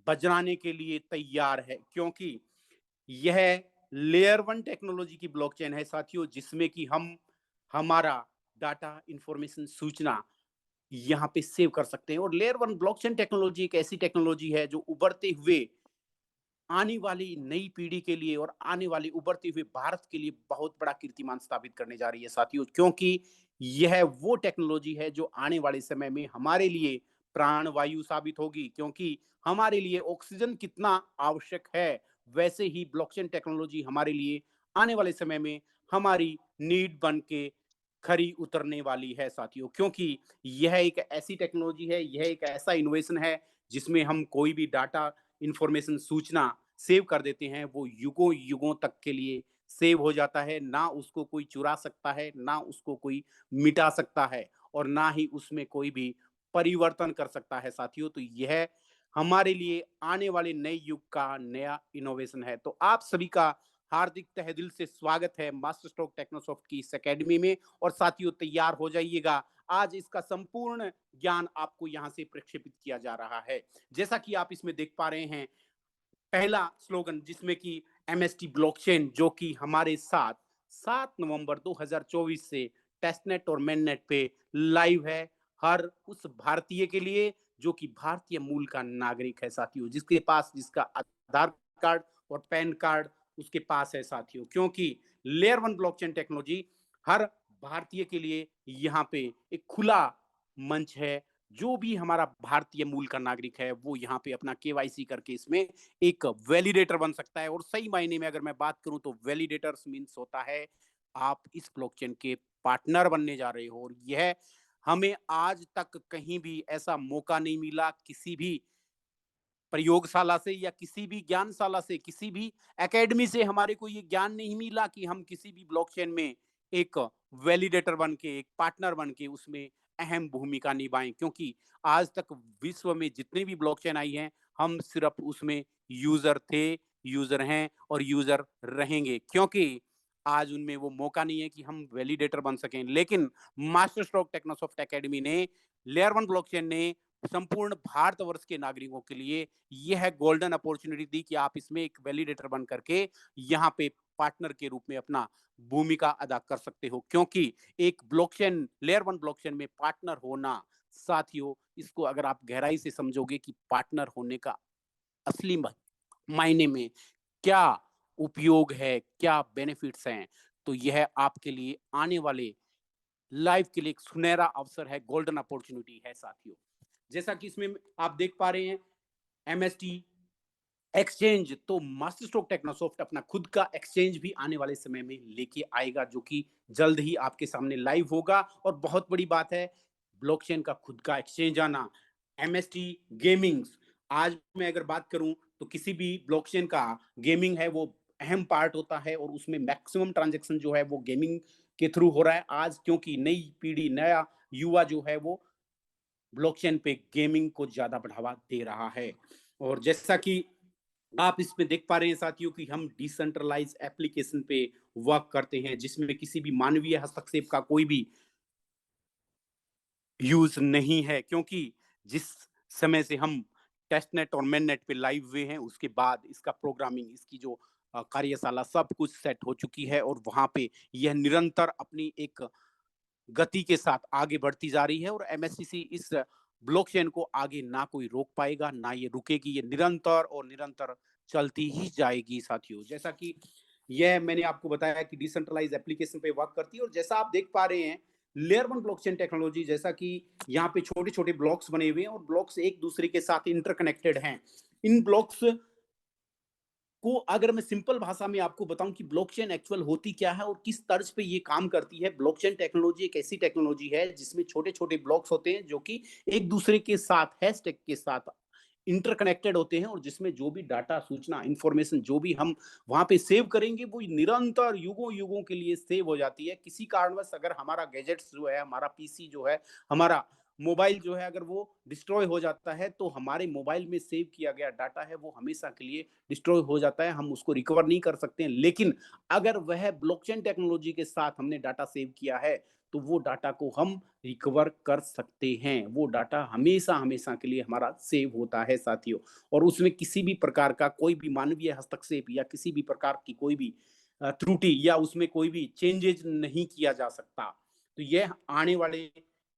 बजराने के लिए तैयार है, क्योंकि यह लेयर 1 टेक्नोलॉजी की ब्लॉकचेन है साथियों, जिसमें कि हम हमारा डाटा, इंफॉर्मेशन, सूचना यहाँ पे सेव कर सकते हैं। और लेयर 1 ब्लॉकचेन टेक्नोलॉजी एक ऐसी टेक्नोलॉजी है जो उभरते हुए आने वाली नई पीढ़ी के लिए और आने वाली उभरते हुए भारत के लिए बहुत बड़ा कीर्तिमान स्थापित करने जा रही है साथियों, क्योंकि यह वो टेक्नोलॉजी है जो आने वाले समय में हमारे लिए प्राणवायु साबित होगी, क्योंकि हमारे लिए ऑक्सीजन कितना आवश्यक है, वैसे ही ब्लॉकचेन टेक्नोलॉजी हमारे लिए आने वाले समय में हमारी नीड बन के खरी उतरने वाली है साथियों, क्योंकि यह एक ऐसी टेक्नोलॉजी है, यह एक ऐसा इनोवेशन है जिसमें हम कोई भी डाटा, इंफॉर्मेशन, सूचना सेव कर देते हैं, वो युगों युगों तक के लिए सेव हो जाता है। ना उसको कोई चुरा सकता है, ना उसको कोई मिटा सकता है, और ना ही उसमें कोई भी परिवर्तन कर सकता है साथियों। तो यह हमारे लिए आने वाले नए युग का नया इनोवेशन है। तो आप सभी का हार्दिक तहे दिल से स्वागत है मास्टर स्ट्रोक टेक्नोसॉफ्ट की इस अकेडमी में। और साथियों, तैयार हो जाइएगा, आज इसका संपूर्ण ज्ञान आपको यहाँ से प्रक्षेपित किया जा रहा है। जैसा कि आप इसमें देख पा रहे हैं, पहला स्लोगन जिसमें कि एमएसटी ब्लॉकचेन, जो कि हमारे साथ 7 नवंबर 2024 से टेस्टनेट और मेननेट पे लाइव है, हर उस भारतीय के लिए जो कि भारतीय मूल का नागरिक है साथियों, जिसके पास जिसका आधार कार्ड और पैन कार्ड उसके पास है साथियों, क्योंकि लेयर 1 ब्लॉकचेन टेक्नोलॉजी हर भारतीय के लिए यहाँ पे एक खुला मंच है। जो भी हमारा भारतीय मूल का नागरिक है, वो यहाँ पे अपना केवाईसी करके इसमें एक वैलिडेटर बन सकता है। और सही मायने में अगर मैं बात करूं तो वैलिडेटर्स मीन्स होता है आप इस ब्लॉकचेन के पार्टनर बनने जा रहे हो। और यह हमें आज तक कहीं भी ऐसा मौका नहीं मिला, किसी भी प्रयोगशाला से या किसी भी ज्ञानशाला से, किसी भी एकेडमी से हमारे को ये ज्ञान नहीं मिला कि हम किसी भी ब्लॉकचेन में एक वैलिडेटर बन के, एक पार्टनर बन के उसमें अहम भूमिका निभाएं, क्योंकि आज तक विश्व में जितनी भी ब्लॉकचेन आई हैं, हम सिर्फ उसमें यूजर थे, यूजर हैं और यूजर रहेंगे, क्योंकि आज उनमें वो मौका नहीं है कि हम वैलिडेटर बन सकें। लेकिन मास्टर स्ट्रोक टेक्नोसॉफ्ट एकेडमी ने, लेयर 1 ब्लॉकचेन ने संपूर्ण भारतवर्ष के नागरिकों के लिए यह गोल्डन अपॉर्चुनिटी दी कि आप इसमें एक वैलिडेटर बन करके यहाँ पे पार्टनर के रूप में अपना भूमिका अदा कर सकते हो, क्योंकि एक ब्लॉकचेन, लेयर 1 ब्लॉकचेन में पार्टनर होना साथियों, इसको अगर आप गहराई से समझोगे कि पार्टनर होने का असली मायने में क्या उपयोग है, क्या बेनिफिट्स हैं, तो यह आपके लिए आने वाले लाइफ के लिए एक सुनहरा अवसर है, गोल्डन अपॉर्चुनिटी है साथियों। जैसा कि इसमें आप देख पा रहे हैं, एमएसटी एक्सचेंज, तो मास्टर स्ट्रोक टेक्नोसॉफ्ट अपना खुद का एक्सचेंज भी आने वाले समय में लेके आएगा, जो कि जल्द ही आपके सामने लाइव होगा। और बहुत बड़ी बात है, ब्लॉकचेन का खुद का एक्सचेंज आना, एमएसटी गेमिंग्स। आज मैं अगर बात करूं तो किसी भी ब्लॉकचेन का गेमिंग है वो अहम पार्ट होता है, और उसमें मैक्सिमम ट्रांजेक्शन जो है वो गेमिंग के थ्रू हो रहा है आज, क्योंकि नई पीढ़ी, नया युवा जो है वो ब्लॉकचेन पे गेमिंग को ज्यादा बढ़ावा दे रहा है। और जैसा कि आप इसमें देख पा रहे हैं साथियों कि हम डिसेंट्रलाइज एप्लीकेशन पे वर्क करते हैं, जिसमें किसी भी मानवीय हस्तक्षेप का कोई भी यूज नहीं है, क्योंकि जिस समय से हम टेस्टनेट और मेननेट पे लाइव हुए हैं, उसके बाद इसका प्रोग्रामिंग, इसकी जो कार्यशाला सब कुछ सेट हो चुकी है, और वहां पे यह निरंतर अपनी एक गति के साथ आगे बढ़ती जा रही है। और एमएससीसी इस ब्लॉकचेन को आगे ना कोई रोक पाएगा, ना ये रुकेगी, ये निरंतर और निरंतर चलती ही जाएगी साथियों। जैसा कि यह मैंने आपको बताया कि डिसेंट्रलाइज एप्लीकेशन पे वर्क करती है, और जैसा आप देख पा रहे हैं, लेयर 1 ब्लॉकचेन टेक्नोलॉजी, जैसा कि यहाँ पे छोटे छोटे ब्लॉक्स बने हुए हैं और ब्लॉक्स एक दूसरे के साथ इंटरकनेक्टेड हैं। इन ब्लॉक्स को अगर मैं सिंपल भाषा में आपको बताऊं कि ब्लॉकचेन एक्चुअल होती क्या है और किस तर्ज पे ये काम करती है। ब्लॉकचेन टेक्नोलॉजी एक ऐसी टेक्नोलॉजी है जिसमें छोटे-छोटे ब्लॉक्स होते हैं जो कि एक दूसरे के साथ, हैशटैग के साथ इंटरकनेक्टेड होते हैं, और जिसमें जो भी डाटा, सूचना, इंफॉर्मेशन जो भी हम वहां पे सेव करेंगे वो निरंतर युगों-युगों के लिए सेव हो जाती है। किसी कारणवश अगर हमारा गैजेट्स जो है, हमारा पीसी जो है, हमारा मोबाइल जो है, अगर वो डिस्ट्रॉय हो जाता है, तो हमारे मोबाइल में सेव किया गया डाटा है वो हमेशा के लिए डिस्ट्रॉय हो जाता है, हम उसको रिकवर नहीं कर सकते हैं। लेकिन अगर वह ब्लॉकचेन टेक्नोलॉजी के साथ हमने डाटा सेव किया है, तो वो डाटा को हम रिकवर कर सकते हैं। वो डाटा हमेशा-हमेशा के लिए हमारा सेव होता है साथियों, और उसमें किसी भी प्रकार का कोई भी मानवीय हस्तक्षेप या किसी भी प्रकार की कोई भी त्रुटि या उसमें कोई भी चेंजेज़ नहीं किया जा सकता। तो यह आने वाले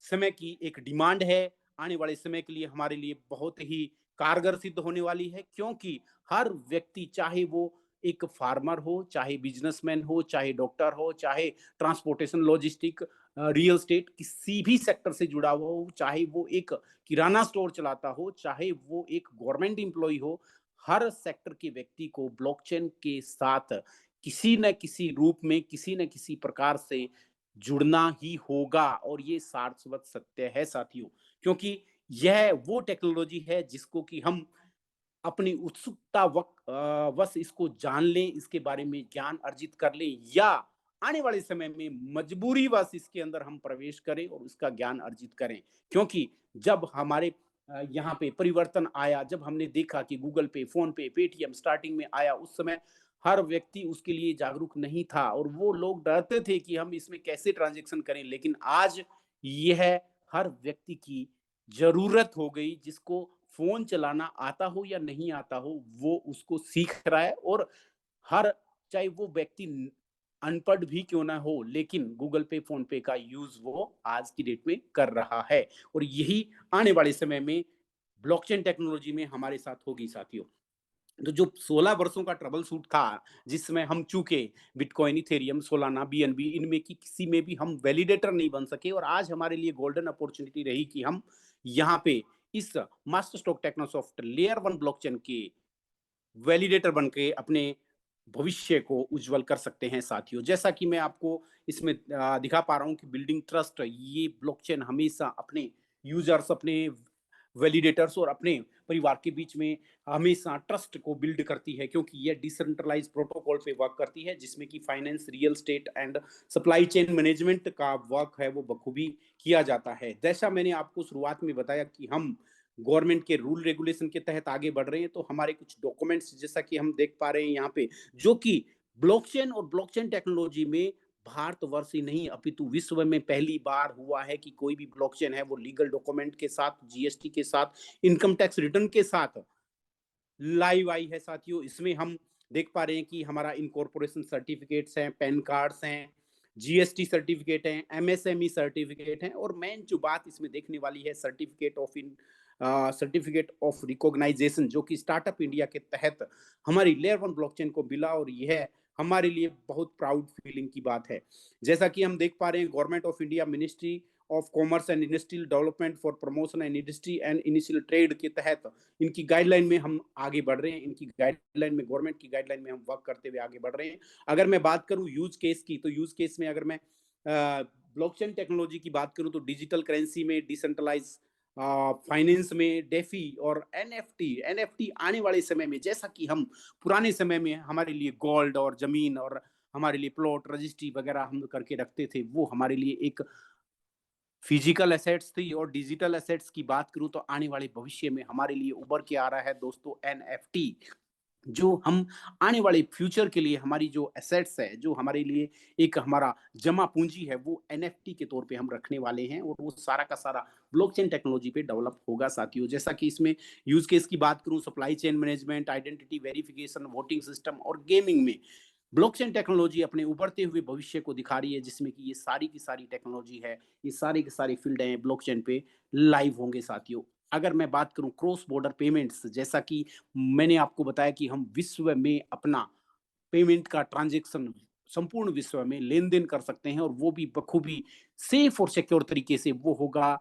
समय की एक डिमांड है, आने वाले समय के लिए हमारे लिए बहुत ही कारगर सिद्ध होने वाली है, क्योंकि हर व्यक्ति, चाहे वो एक फार्मर हो, चाहे बिज़नेसमैन हो, चाहे डॉक्टर हो, चाहे ट्रांसपोर्टेशन, लॉजिस्टिक, रियल एस्टेट, किसी भी सेक्टर से जुड़ा हुआ हो, चाहे वो एक किराना स्टोर चलाता हो, चाहे वो एक गवर्नमेंट एम्प्लॉयी हो, हर सेक्टर के व्यक्ति को ब्लॉकचेन के साथ किसी न किसी रूप में, किसी न किसी प्रकार से जुड़ना ही होगा, और ये शाश्वत सत्य है साथियों। क्योंकि यह वो टेक्नोलॉजी है जिसको कि हम अपनी उत्सुकता वश इसको जान लें, इसके बारे में ज्ञान अर्जित कर लें, या आने वाले समय में मजबूरीवश इसके अंदर हम प्रवेश करें और इसका ज्ञान अर्जित करें। क्योंकि जब हमारे यहाँ पे परिवर्तन आया, जब हमने देखा कि गूगल पे, फ़ोन पे, पेटीएम स्टार्टिंग में आया, उस समय हर व्यक्ति उसके लिए जागरूक नहीं था और वो लोग डरते थे कि हम इसमें कैसे ट्रांज़ैक्शन करें। लेकिन आज यह हर व्यक्ति की ज़रूरत हो गई, जिसको फ़ोन चलाना आता हो या नहीं आता हो, वो उसको सीख रहा है, और हर, चाहे वो व्यक्ति अनपढ़ भी क्यों ना हो, लेकिन गूगल पे, फ़ोन पे का यूज़ वो आज की डेट में कर रहा है, और यही आने वाले समय में ब्लॉकचेन टेक्नोलॉजी में हमारे साथ होगी साथियों। तो जो 16 वर्षों का ट्रबल शूट था, जिसमें हम चूके बिटकॉइन, इथेरियम, सोलाना, बीएनबी, इनमें की किसी में भी हम वैलिडेटर नहीं बन सके, और आज हमारे लिए गोल्डन अपॉर्चुनिटी रही कि हम यहाँ पे इस मास्टर स्ट्रोक टेक्नोसॉफ्ट लेयर 1 ब्लॉकचेन के वैलिडेटर बन के अपने भविष्य को उज्जवल कर सकते हैं साथियों। जैसा कि मैं आपको इसमें दिखा पा रहा हूँ कि बिल्डिंग ट्रस्ट, ये ब्लॉकचेन हमेशा अपने यूज़र्स, अपने वैलिडेटर्स और अपने परिवार के बीच में हमेशा ट्रस्ट को बिल्ड करती है, क्योंकि ये डिसेंट्रलाइज्ड प्रोटोकॉल पे वर्क करती है, जिसमें कि finance, real estate and supply chain management का वर्क है वो बखूबी किया जाता है। जैसा मैंने आपको शुरुआत में बताया कि हम गवर्नमेंट के रूल रेगुलेशन के तहत आगे बढ़ रहे हैं, तो हमारे कुछ डॉक्यूमेंट्स, जैसा कि हम देख पा रहे हैं यहाँ पे, जो कि ब्लॉकचेन और ब्लॉकचेन टेक्नोलॉजी में भारतवर्ष ही नहीं अपितु विश्व में पहली बार हुआ है कि कोई भी ब्लॉकचेन है वो लीगल डॉक्यूमेंट के साथ, जीएसटी के साथ, इनकम टैक्स रिटर्न के साथ लाइव आई है साथियों। इसमें हम देख पा रहे हैं कि हमारा इनकॉर्पोरेशन सर्टिफिकेट्स हैं, पैन कार्ड्स हैं, जीएसटी सर्टिफिकेट हैं, एमएसएमई सर्टिफिकेट हैं, और मेन जो बात इसमें देखने वाली है, सर्टिफिकेट ऑफ रिकॉग्नाइजेशन, जो कि स्टार्टअप इंडिया के तहत हमारी लेयर 1 ब्लॉकचेन को मिला, और यह हमारे लिए बहुत प्राउड फीलिंग की बात है। जैसा कि हम देख पा रहे हैं, government of India, ministry of commerce and industrial development for promotion and industry and initial trade के तहत इनकी गाइडलाइन में हम आगे बढ़ रहे हैं। इनकी गाइडलाइन में, गवर्नमेंट की गाइडलाइन में हम वर्क करते हुए आगे बढ़ रहे हैं। अगर मैं बात करूं यूज केस की, तो यूज केस में अगर मैं ब्लॉकचेन टेक्नोलॉजी की बात करूं, तो डिजिटल करेंसी में, डिसेंट्रलाइज फाइनेंस में, डेफी और एनएफटी आने वाले समय में, जैसा कि हम पुराने समय में हमारे लिए गोल्ड और जमीन और हमारे लिए प्लॉट रजिस्ट्री वगैरह हम करके रखते थे, वो हमारे लिए एक फिजिकल एसेट्स थी, और डिजिटल एसेट्स की बात करूं तो आने वाले भविष्य में हमारे लिए उभर के आ रहा है दोस्तों एनएफटी, जो हम आने वाले फ्यूचर के लिए हमारी जो एसेट्स है, जो हमारे लिए एक हमारा जमा पूंजी है, वो एनएफटी के तौर पे हम रखने वाले हैं, और वो सारा का सारा ब्लॉकचेन टेक्नोलॉजी पे डेवलप होगा साथियों। जैसा कि इसमें यूज केस की बात करूं, supply chain management, identity verification, voting system और गेमिंग में ब्लॉकचेन टेक्नोलॉजी अपने उभरते हुए भविष्य को दिखा रही है, जिसमें कि ये सारी की सारी टेक्नोलॉजी है, ये सारी की सारी फील्ड हैं ब्लॉकचेन पे लाइव होंगे साथियों। अगर मैं बात करूं क्रॉस बॉर्डर पेमेंट्स, जैसा कि मैंने आपको बताया कि हम विश्व में अपना पेमेंट का ट्रांजैक्शन संपूर्ण विश्व में लेन-देन कर सकते हैं, और वो भी बखूबी सेफ और सिक्योर तरीके से, वो होगा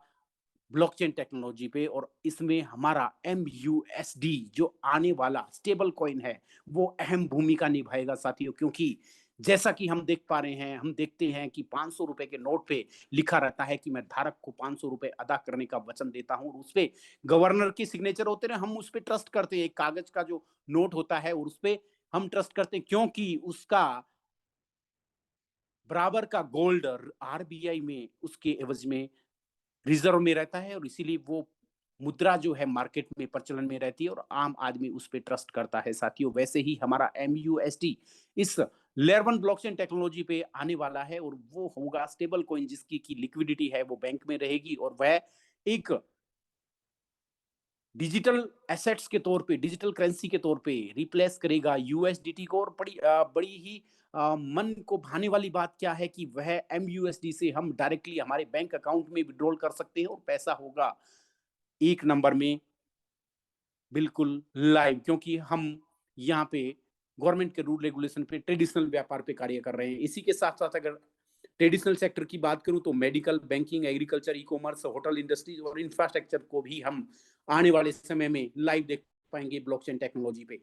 ब्लॉकचेन टेक्नोलॉजी पे। और इसमें हमारा एमयूएसडी जो आने वाला स्टेबल कॉइन है, वो अहम भूमिका निभाएगा साथियों, क्योंकि जैसा कि हम देख पा रहे हैं, हम देखते हैं कि 500 रुपए के नोट पे लिखा रहता है कि मैं धारक को 500 रुपए अदा करने का वचन देता हूँ, और उस पे गवर्नर की सिग्नेचर होते हैं, हम उस पे ट्रस्ट करते हैं। एक कागज का जो नोट होता है, और उस पे हम ट्रस्ट करते हैं, क्योंकि उसका बराबर का गोल्ड आरबीआई में उसके एवज में रिजर्व में रहता है, और इसीलिए वो मुद्रा जो है मार्केट में प्रचलन में रहती है, और आम आदमी उस पे ट्रस्ट करता है साथियों। वैसे ही हमारा एमयूएसडी इस लेयर 1 ब्लॉकचेन टेक्नोलॉजी पे आने वाला है और वो होगा स्टेबल कॉइन जिसकी की लिक्विडिटी है वो बैंक में रहेगी और वह एक डिजिटल एसेट्स के तौर पे, डिजिटल करेंसी के तौर पे रिप्लेस करेगा यूएसडीटी को। और बड़ी ही मन को भाने वाली बात क्या है कि वह एमयूएसडी से हम डायरेक्टली हमारे बैंक अकाउंट में विड्रॉल कर सकते हैं और पैसा होगा एक नंबर में बिल्कुल लाइव, क्योंकि हम यहाँ पे गवर्नमेंट के रूल रेगुलेशन पे ट्रेडिशनल व्यापार पे कार्य कर रहे हैं। इसी के साथ साथ अगर ट्रेडिशनल सेक्टर की बात करूं तो medical, banking, agriculture, e commerce, hotel industries और इंफ्रास्ट्रक्चर को भी हम आने वाले समय में लाइव देख पाएंगे ब्लॉकचेन टेक्नोलॉजी पे।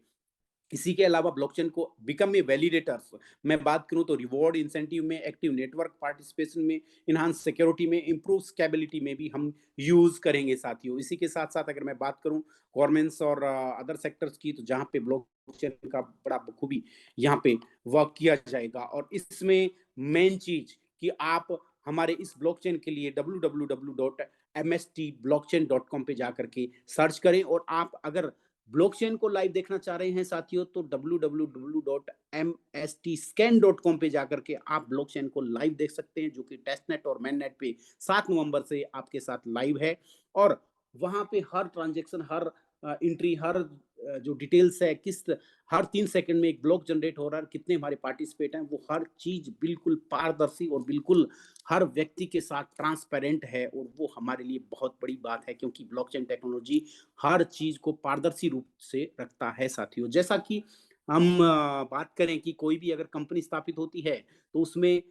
इसी के अलावा ब्लॉकचेन को बिकम ए वैलिडेटर्स मैं बात करूं तो रिवॉर्ड इंसेंटिव में, एक्टिव नेटवर्क पार्टिसिपेशन में, इनहांस सिक्योरिटी में, इम्प्रूव स्केबिलिटी में भी हम यूज करेंगे साथियों। इसी के साथ साथ अगर मैं बात करूं गवर्नमेंट्स और अदर सेक्टर्स की, तो जहां पे ब्लॉकचेन का बड़ा बखूबी यहाँ पे वर्क किया जाएगा। और इसमें मेन चीज कि आप हमारे इस ब्लॉकचेन के लिए www.mstblockchain.com पे जाकर के सर्च करें। और आप अगर ब्लॉकचेन को लाइव देखना चाह रहे हैं साथियों तो www.mstscan.com पे जाकर के आप ब्लॉकचेन को लाइव देख सकते हैं, जो कि टेस्टनेट और मेननेट पे 7 नवंबर से आपके साथ लाइव है। और वहां पे हर ट्रांजेक्शन, हर एंट्री, हर जो डिटेल्स है, किस हर 3 सेकंड में एक ब्लॉक जनरेट हो रहा है, कितने हमारे पार्टिसिपेट हैं, वो हर चीज बिल्कुल पारदर्शी और बिल्कुल हर व्यक्ति के साथ ट्रांसपेरेंट है। और वो हमारे लिए बहुत बड़ी बात है, क्योंकि ब्लॉकचेन टेक्नोलॉजी हर चीज को पारदर्शी रूप से रखता है साथियों। जैसा कि हम बात करें कि कोई भी अगर कंपनी स्थापित होती है तो उसमें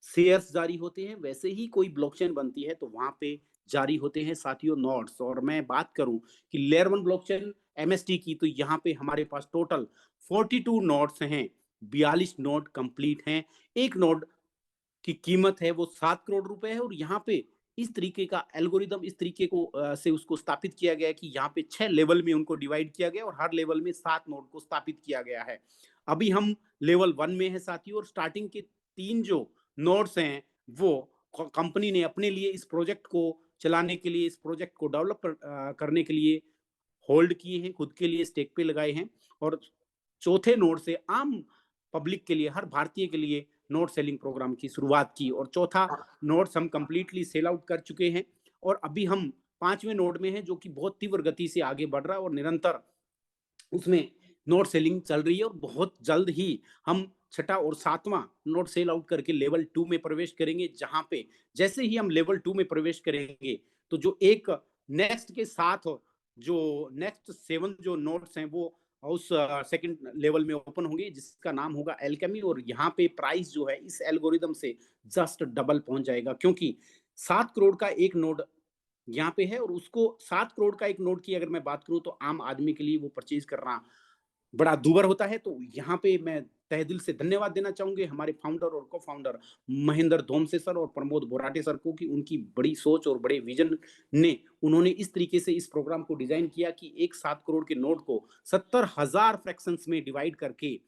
शेयर्स जारी होते हैं, वैसे ही कोई ब्लॉकचेन बनती है तो वहां पे जारी होते हैं साथियों नोड्स। और मैं बात करूं कि लेयर 1 ब्लॉकचेन एमएसटी की, तो यहाँ पे हमारे पास टोटल 42 नोड्स हैं, 42 नोड कंप्लीट हैं। एक नोड की कीमत है वो 7 करोड़ रुपए है। और यहाँ पे इस तरीके का एल्गोरिदम, इस तरीके को से उसको स्थापित किया गया है कि यहाँ पे 6 लेवल में उनको डिवाइड किया गया और हर लेवल में 7 नोड को स्थापित किया गया है। अभी हम लेवल 1 में है साथियों, और स्टार्टिंग के 3 जो नोड्स हैं वो कंपनी ने अपने लिए इस प्रोजेक्ट को चलाने के लिए, इस प्रोजेक्ट को डेवलप करने के लिए होल्ड किए हैं, खुद के लिए स्टेक पे लगाए हैं। और चौथे नोड से आम पब्लिक के लिए, हर भारतीय के लिए नोट सेलिंग प्रोग्राम की शुरुआत की। और चौथा नोट्स हम कंप्लीटली सेल आउट कर चुके हैं और अभी हम 5वें नोड में हैं, जो कि बहुत तीव्र गति से आगे बढ़ रहा है और निरंतर उसमें नोट सेलिंग चल रही है। और बहुत जल्द ही हम छठा और 7वां नोट सेल आउट करके लेवल 2 में प्रवेश करेंगे, जहां पे जैसे ही हम लेवल 2 में प्रवेश करेंगे तो जो एक नेक्स्ट के साथ जो नेक्स्ट 7 जो नोट्स हैं वो उस सेकंड लेवल में ओपन होंगे, जिसका नाम होगा एल्केमी। और यहाँ पे प्राइस जो है इस एल्गोरिदम से जस्ट डबल पहुंच जाएगा, क्योंकि 7 करोड़ का एक नोड यहाँ पे है और उसको 7 करोड़ का एक नोट की अगर मैं बात करूं तो आम आदमी के लिए वो परचेज करना बड़ा दूभर होता है। तो यहाँ पे मैं तहे दिल से धन्यवाद देना चाहूंगे हमारे फाउंडर और को फाउंडर महेंद्र धोमसे सर और प्रमोद बोराटे सर को, कि उनकी बड़ी सोच और बड़े विजन ने उन्होंने इस तरीके से इस प्रोग्राम को डिजाइन किया कि एक 7 करोड़ के नोट को 70,000 फ्रैक्शंस में डिवाइड करके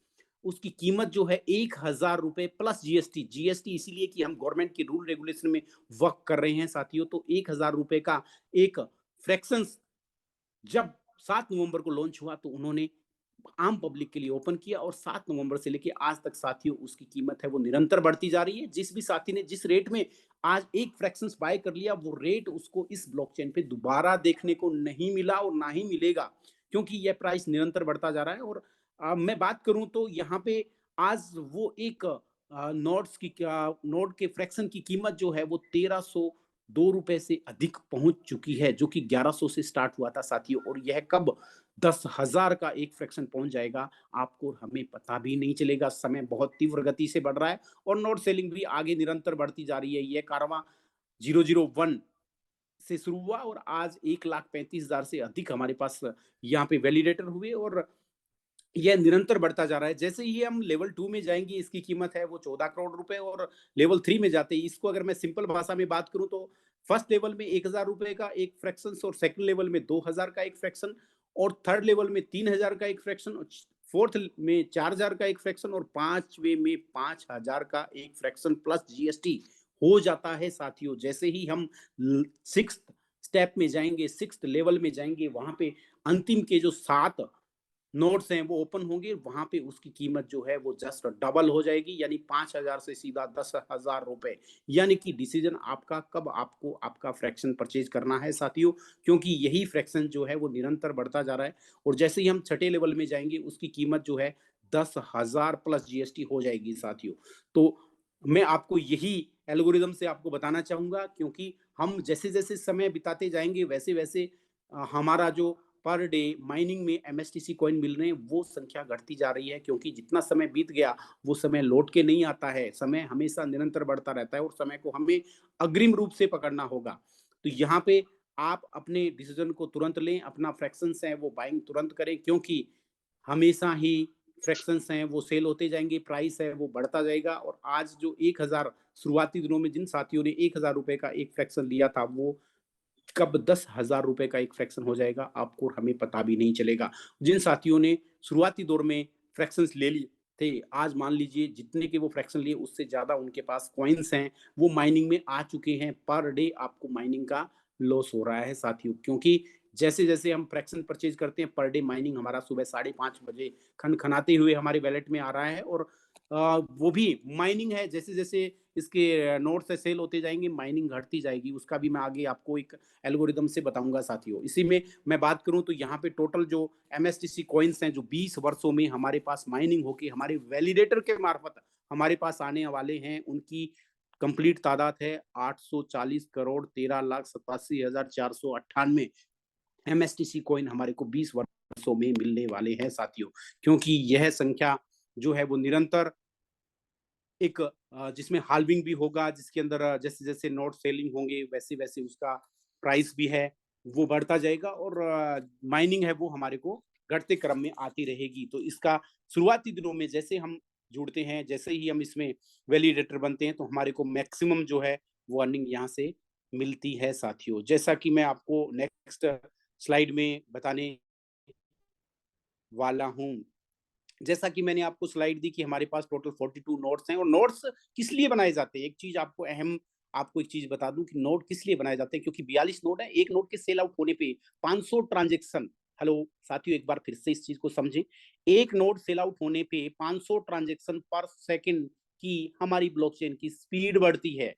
उसकी कीमत जो है 1,000 रुपए प्लस जीएसटी। जीएसटी इसीलिए कि हम गवर्नमेंट के रूल रेगुलेशन में वर्क कर रहे हैं साथियों। तो 1,000 रुपए का एक फ्रैक्शन जब 7 नवंबर को लॉन्च हुआ तो उन्होंने आम पब्लिक के लिए ओपन किया और 7 नवंबर से लेकर आज तक साथियों उसकी कीमत है वो निरंतर बढ़ती जा रही है। जिस भी साथी ने जिस रेट में आज एक फ्रैक्शन बाय कर लिया, वो रेट उसको इस ब्लॉकचेन पे दोबारा देखने को नहीं मिला और ना ही मिलेगा, क्योंकि यह प्राइस निरंतर बढ़ता जा रहा है। और मैं बात करूं तो यहाँ पे आज वो एक नोट्स की नोट के फ्रैक्शन की कीमत जो है वो 1302 रुपए से अधिक पहुंच चुकी है, जो कि 1100 से स्टार्ट हुआ था साथियों। और यह कब 10,000 का एक फ्रैक्शन पहुंच जाएगा आपको हमें पता भी नहीं चलेगा। समय बहुत तीव्र गति से बढ़ रहा है और नोट सेलिंग भी आगे निरंतर बढ़ती जा रही है। यह कारवां 001 से शुरू हुआ और आज 1,35,000 से अधिक हमारे पास यहाँ पे वैलिडेटर हुए और यह निरंतर बढ़ता जा रहा है। जैसे ही हम लेवल 2 में जाएंगे इसकी कीमत है वो 14 करोड़ रुपए, और लेवल 3 में जाते ही इसको अगर मैं सिंपल भाषा में बात करूं तो फर्स्ट लेवल में 1,000 रुपए का एक फ्रैक्शन, और सेकंड लेवल में 2,000 का एक फ्रैक्शन, और थर्ड लेवल में 3,000 का एक फ्रैक्शन, फोर्थ में 4,000 का एक फ्रैक्शन, और 5वें में 5,000 का एक फ्रैक्शन प्लस जीएसटी हो जाता है साथियों। जैसे ही हम 6th स्टेप में जाएंगे, 6th लेवल में जाएंगे, वहां पे अंतिम के जो 7 नोट्स हैं वो ओपन होंगे, वहाँ पे उसकी कीमत जो है वो जस्ट डबल हो जाएगी, यानी 5,000 से सीधा 10,000 रुपए। यानी कि डिसीजन आपका कब आपको आपका फ्रैक्शन परचेज करना है साथियों, क्योंकि यही फ्रैक्शन जो है वो निरंतर बढ़ता जा रहा है, और जैसे ही हम छठे लेवल में जाएंगे उसकी कीमत जो है 10,000 प्लस जीएसटी हो जाएगी साथियों। तो मैं आपको यही एल्गोरिदम से आपको बताना चाहूंगा, क्योंकि हम जैसे जैसे समय बिताते जाएंगे वैसे वैसे हमारा जो पर डे माइनिंग में एमएसटीसी कॉइन मिल रहे हैं वो संख्या घटती जा रही है, क्योंकि जितना समय बीत गया वो समय लौट के नहीं आता है। समय हमेशा निरंतर बढ़ता रहता है और समय को हमें अग्रिम रूप से पकड़ना होगा। तो यहाँ पे आप अपने डिसीजन को तुरंत लें, अपना फ्रैक्शंस है वो बाइंग तुरंत करें, क्योंकि हमेशा ही फ्रैक्शंस हैं वो सेल होते जाएंगे, प्राइस है वो बढ़ता जाएगा। और आज जो 1000 शुरुआती दिनों में जिन साथियों ने 1000 रुपए का एक फ्रैक्शन लिया था, वो कब 10,000 रुपए का एक फ्रैक्शन हो जाएगा आपको और हमें पता भी नहीं चलेगा। जिन साथियों ने शुरुआती दौर में फ्रैक्शंस ले लिए थे, आज मान लीजिए जितने के वो फ्रैक्शन लिए उससे ज़्यादा उनके पास कॉइन्स हैं, वो माइनिंग में आ चुके हैं। पर डे आपको माइनिंग का लॉस हो रहा है साथियों, क्योंकि जैसे-जैसे हम फ्रैक्शन परचेज़ करते हैं, पर डे माइनिंग हमारा सुबह 5:30 बजे खनखनाते हुए हमारे वैलेट में आ रहा है। और वो भी माइनिंग है, जैसे-जैसे इसके नोट्स से सेल होते जाएँगे, माइनिंग घटती जाएगी। उसका भी मैं आगे आपको एक एल्गोरिदम से बताऊँगा साथियों। इसी में मैं बात करूँ तो यहाँ पे टोटल जो एमएसटीसी कॉइन्स हैं, जो 20 वर्षों में हमारे पास माइनिंग होके हमारे वैलिडेटर के मार्फत हमारे पास आने वाले हैं, उनकी कंप्लीट तादाद है 840 करोड़ 13,87,498 एमएसटीसी कॉइन हमारे को 20 वर्षों में मिलने वाले हैं साथियों। क्योंकि यह संख्या जो है वो निरंतर एक जिसमें हाल्विंग भी होगा, जिसके अंदर जैसे-जैसे नोट सेलिंग होंगे वैसे-वैसे उसका प्राइस भी है वो बढ़ता जाएगा, और माइनिंग है वो हमारे को घटते क्रम में आती रहेगी। तो इसका शुरुआती दिनों में जैसे हम जुड़ते हैं, जैसे ही हम इसमें वैलिडेटर बनते हैं, तो हमारे को मैक्सिमम जो है वो अर्निंग यहाँ से मिलती है साथियों। जैसा कि मैं आपको नेक्स्ट स्लाइड में बताने वाला हूँ। जैसा कि मैंने आपको स्लाइड दी कि हमारे पास टोटल 42 नोट्स हैं, और नोट्स किस लिए बनाए जाते हैं? एक चीज़ आपको एक चीज़ बता दूँ कि नोट किस लिए बनाए जाते हैं, क्योंकि 42 नोट है, एक नोट के सेल आउट होने पे 500 ट्रांज़ैक्शन। हेलो साथियों, एक बार फिर से इस चीज़ को समझें। एक नोट सेल आउट होने पे 500 ट्रांज़ैक्शन पर सेकंड की हमारी ब्लॉकचेन की स्पीड बढ़ती है।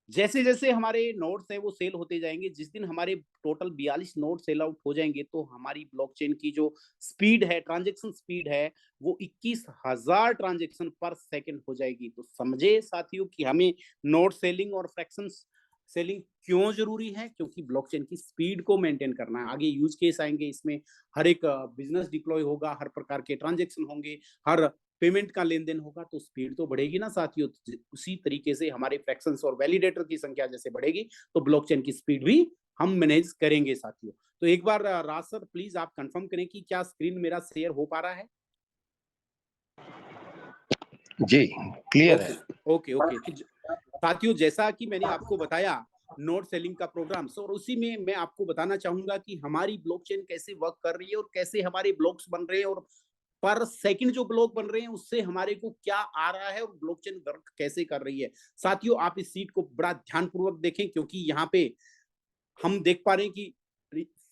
जैसे-जैसे हमारे नोड्स हैं वो सेल होते जाएँगे, जिस दिन हमारे टोटल 42 नोड सेल आउट हो जाएँगे, तो हमारी ब्लॉकचेन की जो स्पीड है, ट्रांज़ैक्शन स्पीड है, वो 21,000 ट्रांज़ैक्शन पर सेकंड हो जाएगी। तो समझे साथियों कि हमें नोड सेलिंग और फ्रैक्शंस सेलिंग क्यों ज़रूरी है? क्योंकि ब्लॉकचेन की स्पीड को मेंटेन करना है। आगे यूज़ केस आएँगे, इसमें हर एक बिज़नेस डिप्लॉय होगा, हर प्रकार के ट्रांज़ैक्शन होंगे, हर पेमेंट का लेन-देन होगा, तो स्पीड तो बढ़ेगी ना साथियों। उसी तरीके से हमारे फ्रैक्शंस और वैलिडेटर की संख्या जैसे बढ़ेगी, तो ब्लॉकचेन की स्पीड भी हम मैनेज करेंगे साथियों। तो एक बार राज सर प्लीज़ आप कन्फर्म करें कि क्या स्क्रीन मेरा शेयर हो पा रहा है? जी, क्लियर ओके, है। ओके। तो साथियों, जैसा कि मैंने आपको बताया नोट सेलिंग का प्रोग्राम, सो और उसी में मैं आपको बताना चाहूँगा कि हमारी ब्लॉकचेन कैसे वर्क कर रही है और कैसे हमारे ब्लॉक्स बन रहे हैं, और पर सेकंड जो ब्लॉक बन रहे हैं उससे हमारे को क्या आ रहा है और ब्लॉकचेन वर्क कैसे कर रही है। साथियों, आप इस शीट को बड़ा ध्यानपूर्वक देखें, क्योंकि यहाँ पे हम देख पा रहे हैं कि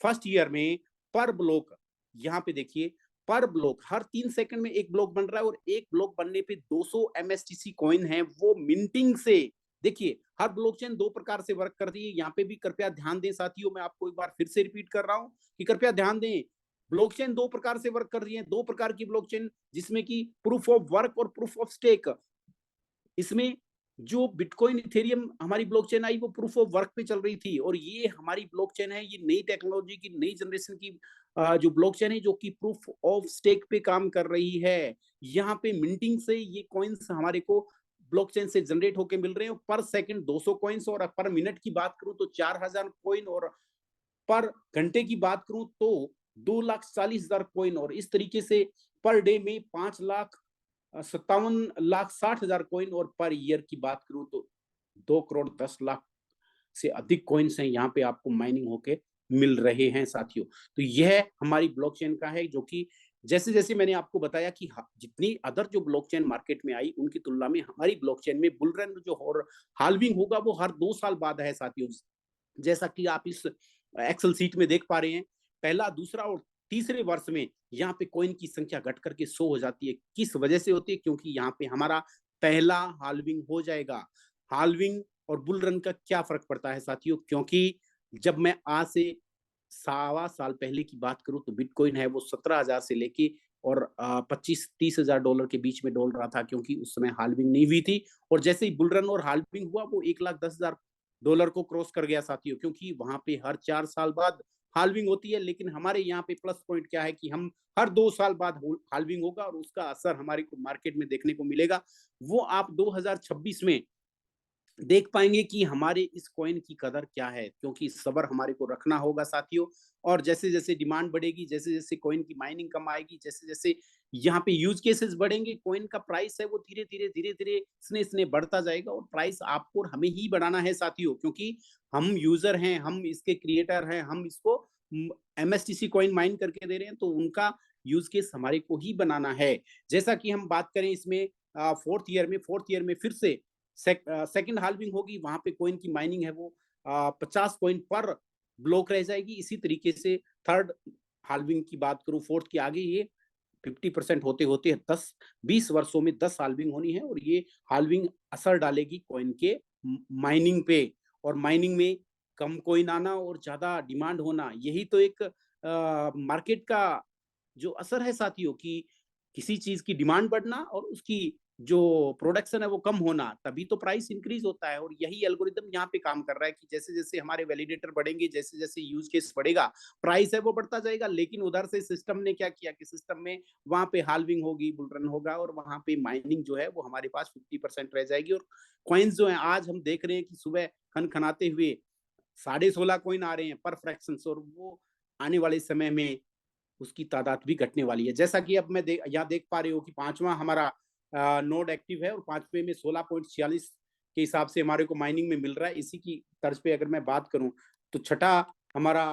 फर्स्ट ईयर में पर ब्लॉक, यहाँ पे देखिए, पर ब्लॉक हर 3 सेकंड में एक ब्लॉक बन रहा है, और एक ब्लॉक बनने पे 200 एमएसटीसी कॉइन है वो मिंटिंग से। देखिए, हर ब्लॉकचेन 2 प्रकार से वर्क करती है। यहाँ पे भी कृपया ध्यान दें साथियों, मैं आपको एक बार फिर से रिपीट कर रहा हूँ कि कृपया ध्यान दें। ब्लॉकचेन 2 प्रकार से वर्क कर रही है, 2 प्रकार की ब्लॉकचेन, जिसमें कि प्रूफ ऑफ वर्क और प्रूफ ऑफ स्टेक। इसमें जो बिटकॉइन इथेरियम हमारी ब्लॉकचेन आई वो प्रूफ ऑफ वर्क पे चल रही थी, और ये हमारी ब्लॉकचेन है, ये नई टेक्नोलॉजी की नई जनरेशन की जो ब्लॉकचेन है जो कि प्रूफ ऑफ स्टेक पे काम कर रही है। यहाँ पे मिंटिंग से ये कॉइन्स हमारे को ब्लॉकचेन से जनरेट होके मिल रहे हैं, पर सेकंड 200 कॉइन्स, और पर मिनट की बात करूं तो 4000 कॉइन, और पर घंटे की बात करूं तो 2,40,000 कॉइन, और इस तरीके से पर डे में 5,57,60,000 कॉइन, और पर ईयर की बात करूं तो 2,10,00,000 से अधिक कॉइन्स हैं यहाँ पे आपको माइनिंग होके मिल रहे हैं साथियों। तो यह हमारी ब्लॉकचेन का है, जो कि जैसे-जैसे मैंने आपको बताया कि जितनी अदर जो ब्लॉकचेन मार्केट में आई उनकी तुलना में हमारी ब्लॉकचेन में बुल रन जो और हाल्विंग होगा वो हर 2 साल बाद है साथियों। जैसा कि आप इस एक्सेल शीट में देख पा रहे हैं, पहला, दूसरा और तीसरे वर्ष में यहाँ पे कॉइन की संख्या घट करके 100 हो जाती है। किस वजह से होती है? क्योंकि यहाँ पे हमारा पहला हाल्विंग हो जाएगा। हाल्विंग और बुल रन का क्या फ़र्क पड़ता है साथियों? क्योंकि जब मैं आज से सवा साल पहले की बात करूँ तो बिटकॉइन है वो 17,000 से लेके और 25-30 हज़ार डॉलर के बीच में डोल रहा था, क्योंकि उस समय हाल्विंग नहीं हुई थी। और जैसे ही बुल रन और हाल्विंग हुआ वो 1,10,000 डॉलर को क्रॉस कर गया साथियों, क्योंकि वहाँ पे हर 4 साल बाद हाल्विंग होती है। लेकिन हमारे यहाँ पे प्लस पॉइंट क्या है कि हम हर 2 साल बाद हाल्विंग होगा और उसका असर हमारे को मार्केट में देखने को मिलेगा। वो आप 2026 में देख पाएँगे कि हमारे इस कॉइन की कदर क्या है, क्योंकि सब्र हमारे को रखना होगा साथियों। और जैसे-जैसे डिमांड बढ़ेगी, जैसे-जैसे कॉइन की माइनिंग कम आएगी, जैसे-जैसे यहाँ पे यूज़ केसेस बढ़ेंगे, कॉइन का प्राइस है वो धीरे-धीरे, धीरे-धीरे, स्ने-स्ने बढ़ता जाएगा और प्राइस आपको और हमें ही बढ़ाना है साथियों, क्योंकि हम यूज़र हैं, हम इसके क्रिएटर हैं, हम इसको एमएसटीसी कॉइन माइन करके दे रहे हैं, तो उनका यूज़ केस हमारे को ही बनाना है। जैसा कि हम बात करें इसमें 4th ईयर में फिर से सेकंड हाल्विंग होगी, वहाँ पे कॉइन की माइनिंग है वो 50 कॉइन पर ब्लॉक रह जाएगी। इसी तरीके से थर्ड हाल्विंग की बात करूँ, फोर्थ के आगे ये 50% होते-होते 10-20 वर्षों में 10 हाल्विंग होनी है और ये हाल्विंग असर डालेगी कॉइन के माइनिंग पे। और माइनिंग में कम कॉइन आना और ज़्यादा डिमांड होना, यही तो एक मार्केट का जो असर है साथियों, कि किसी चीज़ की डिमांड बढ़ना और उसकी जो प्रोडक्शन है वो कम होना, तभी तो प्राइस इंक्रीज़ होता है। और यही एल्गोरिदम यहाँ पे काम कर रहा है कि जैसे-जैसे हमारे वैलिडेटर बढ़ेंगे, जैसे-जैसे यूज़ केस बढ़ेगा, प्राइस है वो बढ़ता जाएगा। लेकिन उधर से सिस्टम ने क्या किया कि सिस्टम में वहाँ पे हाल्विंग होगी, बुल रन होगा और वहाँ पे माइनिंग जो है वो हमारे पास 50% रह जाएगी। और कॉइन्स जो हैं आज हम देख रहे हैं कि सुबह खनखनाते हुए 16.5 कॉइन आ रहे हैं पर फ्रैक्शंस, और वो आने वाले समय में उसकी तादाद भी घटने वाली है। जैसा कि अब मैं यहाँ देख पा रहे हो कि 5वाँ हमारा नोड एक्टिव है और 5वें में 16.46 के हिसाब से हमारे को माइनिंग में मिल रहा है। इसी की तर्ज पे अगर मैं बात करूँ, तो छठा हमारा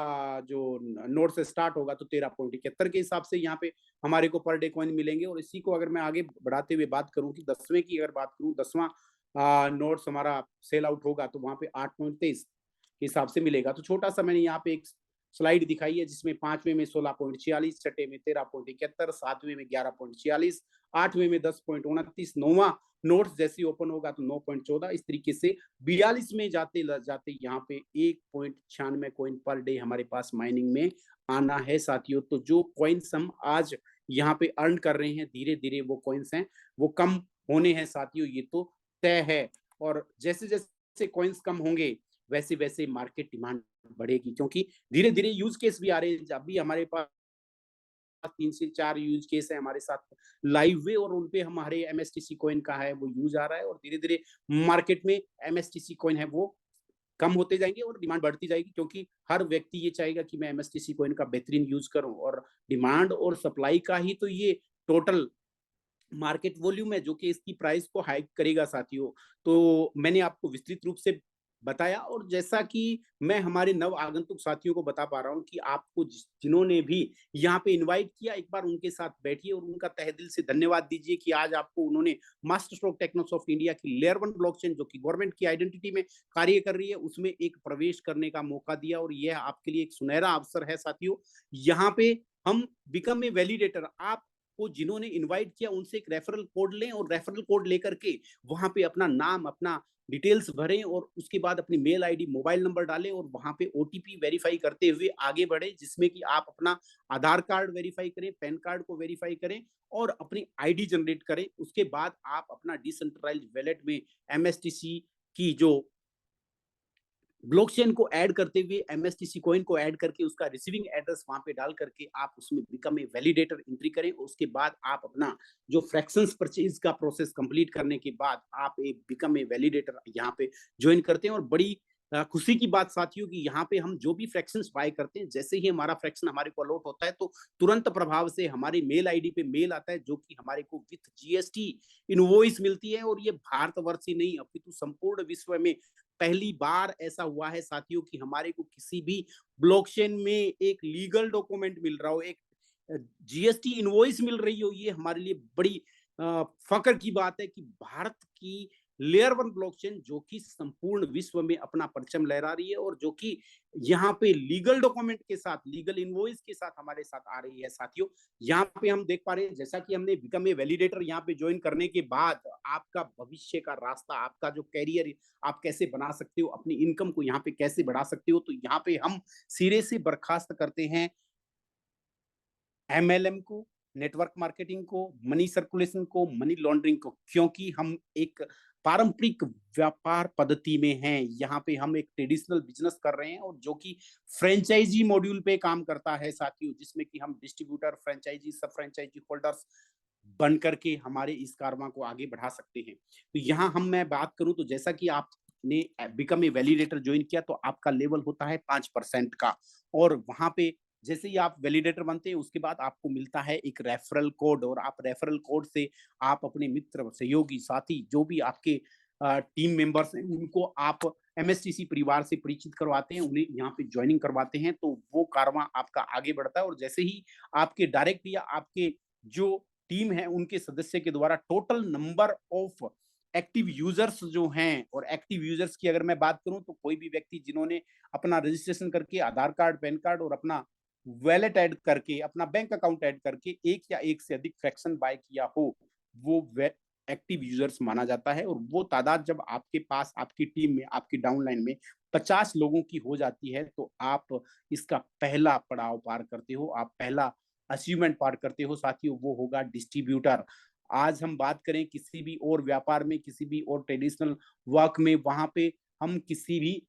जो न नोड से स्टार्ट होगा तो 13.71 के हिसाब से यहाँ पे हमारे को पर डे कॉइन मिलेंगे। और इसी को अगर मैं आगे बढ़ाते हुए बात करूँ कि 10वें की अगर बात करूँ, 10वाँ नोड्स हमारा सेल आउट होगा तो वहाँ पे 8.23 के हिसाब से मिलेगा। तो छोटा-सा मैंने यहाँ पे एक स्लाइड दिखाई है जिसमें 5वें में 16.46, छठे में 13.71, 7वें में 11.46, 8वें में 10.29, 9वां नोट्स जैसे ही ओपन होगा तो 9.14, इस तरीके से 42 में जाते यहाँ पे 1.96 कॉइन पर डे हमारे पास माइनिंग में आना है साथियों। तो जो कॉइन्स हम आज यहाँ पे अर्न कर रहे हैं, धीरे-धीरे वो कॉइन्स हैं, वो कम होने हैं साथियों, ये तो तय है। और जैसे-जैसे कॉइन्स कम होंगे, वैसे-वैसे मार्केट डिमांड बढ़ेगी, क्योंकि धीरे-धीरे यूज़ केस भी आ रहे हैं। जब भी हमारे पास 3 से 4 यूज़ केस है हमारे साथ लाइव हुए और उनपे हमारे एमएसटीसी कॉइन का है वो यूज़ आ रहा है और धीरे-धीरे मार्केट में एमएसटीसी कॉइन है वो कम होते जाएँगे और डिमांड बढ़ती जाएगी, क्योंकि हर व्यक्ति ये चाहेगा कि मैं एमएसटीसी कॉइन का बेहतरीन यूज़ करूँ। और डिमांड और सप्लाई का ही तो ये टोटल मार्केट वॉल्यूम है जो कि इसकी प्राइस को हाइक करेगा साथियों। तो मैंने आपको विस्तृत रूप से बताया, और जैसा कि मैं हमारे नव आगंतुक साथियों को बता पा रहा हूँ कि आपको जिन्होंने भी यहाँ पे इनवाइट किया, एक बार उनके साथ बैठिए और उनका तहे दिल से धन्यवाद दीजिए कि आज आपको उन्होंने मास्टर स्ट्रोक टेक्नोसॉफ्ट इंडिया की लेयर 1 ब्लॉकचेन, जो कि गवर्नमेंट की आइडेंटिटी में कार्य कर रही है, उसमें एक प्रवेश करने का मौका दिया। और यह आपके लिए एक सुनहरा अवसर है साथियों। यहाँ पे हम बिकम ए वैलिडेटर, आप को जिन्होंने इनवाइट किया उनसे एक रेफरल कोड लें और रेफरल कोड लेकर के वहां पे अपना नाम, अपना डिटेल्स भरें और उसके बाद अपनी मेल आईडी, मोबाइल नंबर डालें और वहां पे ओटीपी वेरीफाई करते हुए आगे बढ़े, जिसमें कि आप अपना आधार कार्ड वेरीफाई करें, पैन कार्ड को वेरीफाई करें और अपनी आईडी जनरेट करें। उसके बाद आप अपना डिसेंट्रलाइज्ड वैलेट में एमएसटीसी की जो ब्लॉकचेन को ऐड करते हुए एमएसटीसी कॉइन को ऐड करके उसका रिसीविंग एड्रेस वहां पे डाल करके आप उसमें बिकम ए वैलिडेटर एंट्री करें। उसके बाद आप अपना जो फ्रैक्शंस परचेज का प्रोसेस कंप्लीट करने के बाद आप एक बिकम ए वैलिडेटर यहाँ पे ज्वाइन करते हैं। और बड़ी खुशी की बात साथियों कि यहाँ पे हम जो भी फ्रैक्शंस बाय करते हैं, जैसे ही हमारा फ्रैक्शन हमारे को अलॉट होता है तो तुरंत प्रभाव से हमारी मेल आईडी पे मेल आता है, जो कि हमारे को विथ जीएसटी इनवॉइस मिलती है। और ये भारतवर्ष ही नहीं अपितु संपूर्ण विश्व में पहली बार ऐसा हुआ है साथियों कि हमारे को किसी भी ब्लॉकचेन में एक लीगल डॉक्यूमेंट मिल रहा हो, एक जीएसटी इनवॉइस मिल रही हो। ये हमारे लिए बड़ी फख्र की बात है कि भारत की लेयर वन ब्लॉकचेन जो कि संपूर्ण विश्व में अपना परचम लहरा रही है और जो कि यहाँ पे लीगल डॉक्यूमेंट के साथ, लीगल इनवॉइस के साथ हमारे साथ आ रही है साथियों। यहाँ पे हम देख पा रहे हैं जैसा कि हमने बिकम ए वैलिडेटर यहाँ पे ज्वाइन करने के बाद आपका भविष्य का रास्ता, आपका जो करियर आप कैसे बना सकते हो, अपनी इनकम को यहाँ पे कैसे बढ़ा सकते हो, तो यहाँ पे हम सिरे से बर्खास्त करते हैं एमएलएम को, नेटवर्क मार्केटिंग को, मनी सर्कुलेशन को, मनी लॉन्ड्रिंग को, क्योंकि हम एक पारंपरिक व्यापार पद्धति में हैं। यहाँ पे हम एक ट्रेडिशनल बिज़नेस कर रहे हैं और जो कि फ्रैंचाइज़ी मॉड्यूल पे काम करता है साथियों, जिसमें कि हम डिस्ट्रीब्यूटर, फ्रैंचाइज़ी, सब फ्रैंचाइज़ी होल्डर्स बन करके हमारे इस कारवां को आगे बढ़ा सकते हैं। तो यहाँ मैं बात करूँ तो जैसा कि आपने बिकम ए वैलिडेटर जॉइन किया तो आपका लेवल होता है 5% का और वहाँ पे जैसे ही आप वैलिडेटर बनते हैं उसके बाद आपको मिलता है एक रेफरल कोड और आप रेफरल कोड से आप अपने मित्र, सहयोगी, साथी जो भी आपके टीम मेंबर्स हैं उनको आप एमएसटीसी परिवार से परिचित करवाते हैं, उन्हें यहाँ पे जॉइनिंग करवाते हैं तो वो कारवां आपका आगे बढ़ता है और जैसे ही आपके डायरेक्ट या आपके जो टीम है उनके सदस्य के द्वारा total number of active users जो हैं और एक्टिव यूजर्स की अगर मैं बात करूं तो कोई भी व्यक्ति जिन्होंने अपना रजिस्ट्रेशन करके आधार कार्ड, पैन कार्ड और अपना वैलेट ऐड करके, अपना बैंक अकाउंट ऐड करके एक या एक से अधिक फ्रैक्शन बाय किया हो, वो एक्टिव यूजर्स माना जाता है और वो तादाद जब आपके पास, आपकी टीम में, आपकी डाउनलाइन में 50 लोगों की हो जाती है तो आप इसका पहला पड़ाव पार करते हो, आप पहला अचीवमेंट पार करते हो साथियों, वो होगा डिस्ट्रीब्यूटर। आज हम बात करें किसी भी और व्यापार में, किसी भी और ट्रेडिशनल वर्क में, वहाँ पे हम किसी भी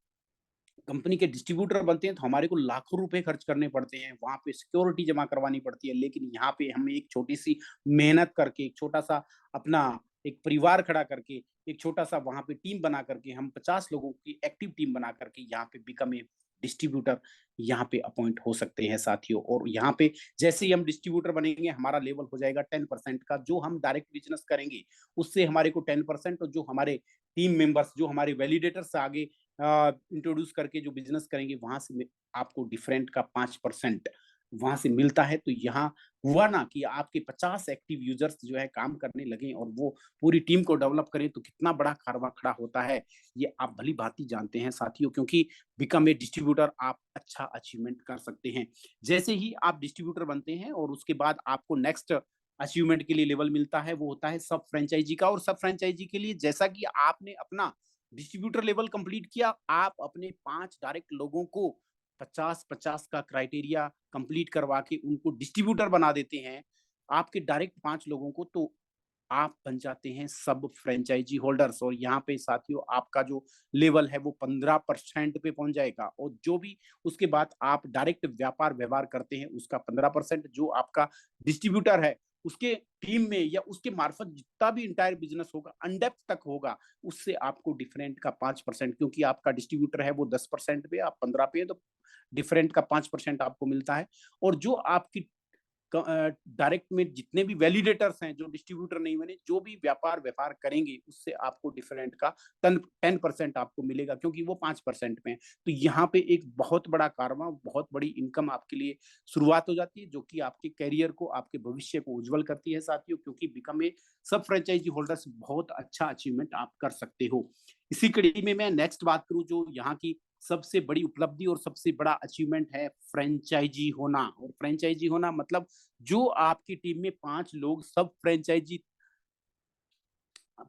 कंपनी के डिस्ट्रीब्यूटर बनते हैं तो हमारे को लाखों रुपए खर्च करने पड़ते हैं, वहाँ पे सिक्योरिटी जमा करवानी पड़ती है, लेकिन यहाँ पे हमें एक छोटी-सी मेहनत करके, एक छोटा-सा अपना एक परिवार खड़ा करके, एक छोटा-सा वहाँ पे टीम बना करके, हम 50 लोगों की एक्टिव टीम बना करके यहाँ पे बिकम ए डिस्ट्रीब्यूटर यहाँ पे अपॉइंट हो सकते हैं साथियों और यहाँ पे जैसे ही हम डिस्ट्रीब्यूटर बनेंगे, हमारा लेवल हो जाएगा 10% का, जो हम डायरेक्ट बिज़नेस करेंगे, उससे हमारे को 10% और जो हमारे टीम मेंबर्स, जो हमारे वैलिडेटर्स आगे इंट्रोड्यूस करके जो बिज़नेस करेंगे वहाँ से आपको डिफरेंट का 5% वहाँ से मिलता है। तो यहाँ हुआ ना कि आपके 50 एक्टिव यूज़र्स जो है काम करने लगे और वो पूरी टीम को डेवलप करें तो कितना बड़ा कारवां खड़ा होता है, ये आप भली-भाँति जानते हैं साथियों क्योंकि बिकम ए डिस्ट्रीब्यूटर आप अच्छा अचीवमेंट कर सकते हैं। जैसे ही आप डिस्ट्रीब्यूटर बनते हैं और उसके बाद आपको नेक्स्ट अचीवमेंट के लिए लेवल मिलता है, वो होता है सब फ्रैंचाइज़ी का और सब फ्रैंचाइज़ी के लिए जैसा कि आपने अपना डिस्ट्रीब्यूटर लेवल कंप्लीट किया, आप अपने 5 डायरेक्ट लोगों को 50-50 का क्राइटेरिया कंप्लीट करवा के उनको डिस्ट्रीब्यूटर बना देते हैं, आपके डायरेक्ट 5 लोगों को, तो आप बन जाते हैं सब फ्रैंचाइज़ी होल्डर्स और यहाँ पे साथियों आपका जो लेवल है वो 15% पे पहुँच जाएगा और जो भी उसके बाद आप डायरेक्ट व्यापार व्यवहार करते हैं, उसका 15% जो आपका डिस्ट्रीब्यूटर है, उसके टीम में या उसके मार्फत जितना भी एंटायर बिज़नेस होगा, अनडेप्थ तक होगा, उससे आपको डिफरेंट का 5% क्योंकि आपका डिस्ट्रीब्यूटर है वो 10% पे, आप 15 पे हैं, तो डिफरेंट का 5% आपको मिलता है और जो आपकी डायरेक्ट में जितने भी वैलिडेटर्स हैं, जो डिस्ट्रीब्यूटर नहीं बने, जो भी व्यापार करेंगे, उससे आपको डिफरेंट का 10% आपको मिलेगा क्योंकि वो 5% में है। तो यहाँ पे एक बहुत बड़ा कारवां, बहुत बड़ी इनकम आपके लिए शुरुआत हो जाती है, जो कि आपके करियर को, आपके भविष्य को उज्जवल करती है साथियों क्योंकि बिकम ए सब फ्रैंचाइज़ी होल्डर्स बहुत अच्छा अचीवमेंट आप कर सकते हो। इसी कड़ी में मैं नेक्स्ट बात करूँ जो यहाँ की सबसे बड़ी उपलब्धि और सबसे बड़ा अचीवमेंट है फ्रैंचाइज़ी होना और फ्रैंचाइज़ी होना मतलब जो आपकी टीम में 5 लोग सब फ्रैंचाइज़ी